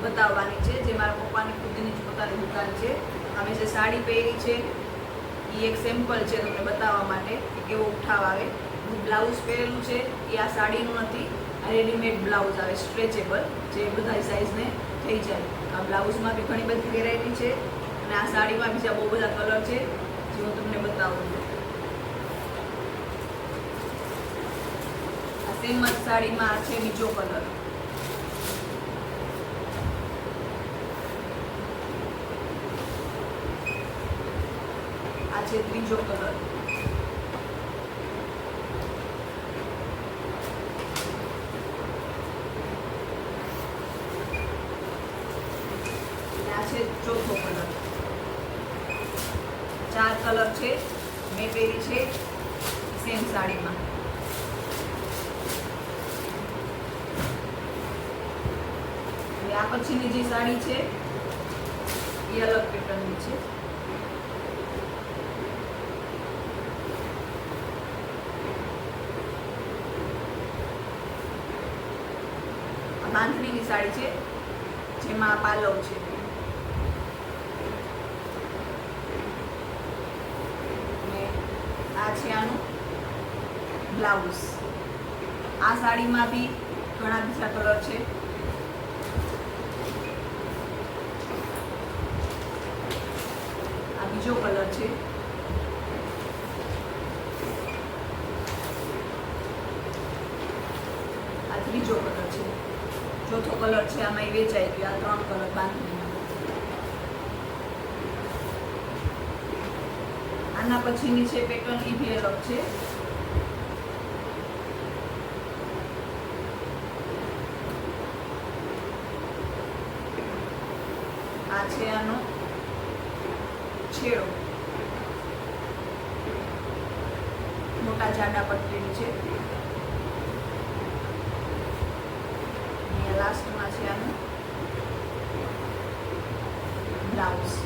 બતાવવાની છે, જે મારા પપ્પાની ખુદની જ પોતાની દુકાન છે. અમે જે સાડી પહેરી છે એ એક સેમ્પલ છે તમને બતાવવા માટે કે કેવો ઉઠાવ આવે. બ્લાઉઝ પહેરેલું છે એ આ સાડીનું નથી, આ રેડીમેડ બ્લાઉઝ આવે સ્ટ્રેચેબલ, જે બધા સાઇઝને થઈ જાય. આ બ્લાઉઝમાં બી ઘણી બધી વેરાયટી છે અને આ સાડીમાં બીજા બહુ બધા કલર છે જે હું તમને બતાવું છું. આ સેમ જ સાડીમાં આ છે બીજો કલર. આ છે ત્રીજો કલર. છે ચોથો કલર. 4 કલર છે મેં પહેરી છે સેમ સાડીમાં. આ પછીની જે સાડી છે એ અલગ પેટર્નની છે. બાંધણીની સાડી છે જેમાં પાલવ છે. આ છે આનું બ્લાઉઝ. આ સાડીમાં બી ઘણા બીજા કલર છે. આ બીજો કલર છે. આ ત્રીજો કલર છે. ચોથો કલર છે આમાં એ વેચાઈ ગયો. આ 3 કલર બાંધણીમાં. આના પછીની છે પેટર્ન એ બી અલગ છે. આ છે આનો છેડો, મોટા જાડા પટ્ટીનું છે. અહીંયા લાસ્ટમાં છે આનું બ્લાઉઝ.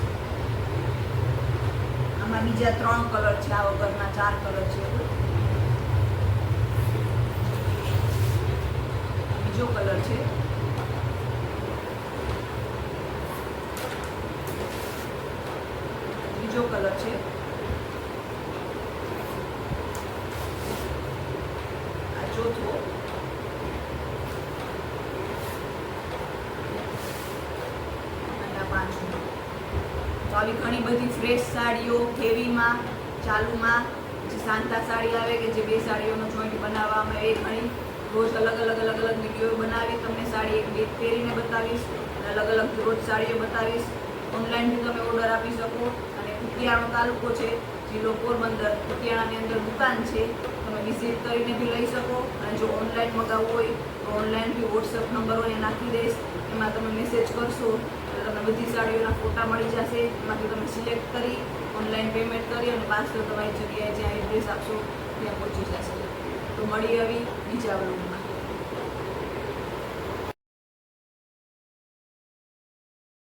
આમાં બીજા 3 કલર છે, આ વગરના 4 કલર છે. બીજો કલર છે. બીજો કલર છે. આ ચોથો. અને આ પાંચમો. તો આવી ઘણી બધી ફ્રેશ સાડીઓ હેવીમાં, ચાલુમાં, જે સાંતા સાડી આવે કે જે 2 સાડીઓનો જોઈન્ટ બનાવવામાં આવે, એ ઘણી રોજ અલગ અલગ વિડીયો બનાવી તમને સાડી એક બે પહેરીને બતાવીશ અને અલગ અલગ રોજ સાડીઓ બતાવીશ. ઓનલાઈન બી તમે ઓર્ડર આપી શકો. અને કુતિયાણો તાલુકો છે, જિલ્લો પોરબંદર. કુતિયાણાની અંદર દુકાન છે, તમે વિઝિટ કરીને બી લઈ શકો. અને જો ઓનલાઈન મગાવવું હોય તો ઓનલાઈન બી વોટ્સઅપ નંબર હોય નાખી દઈશ. એમાં તમે મેસેજ કરશો તો તમને બધી સાડીઓના ફોટા મળી જશે. એમાંથી તમે સિલેક્ટ કરી ઓનલાઈન પેમેન્ટ કરી અને પાર્સલ તમારી જગ્યાએ જ્યાં એડ્રેસ આપશો ત્યાં પહોંચી જશે. તો મળી આવી બીજા વ્લોગમાં.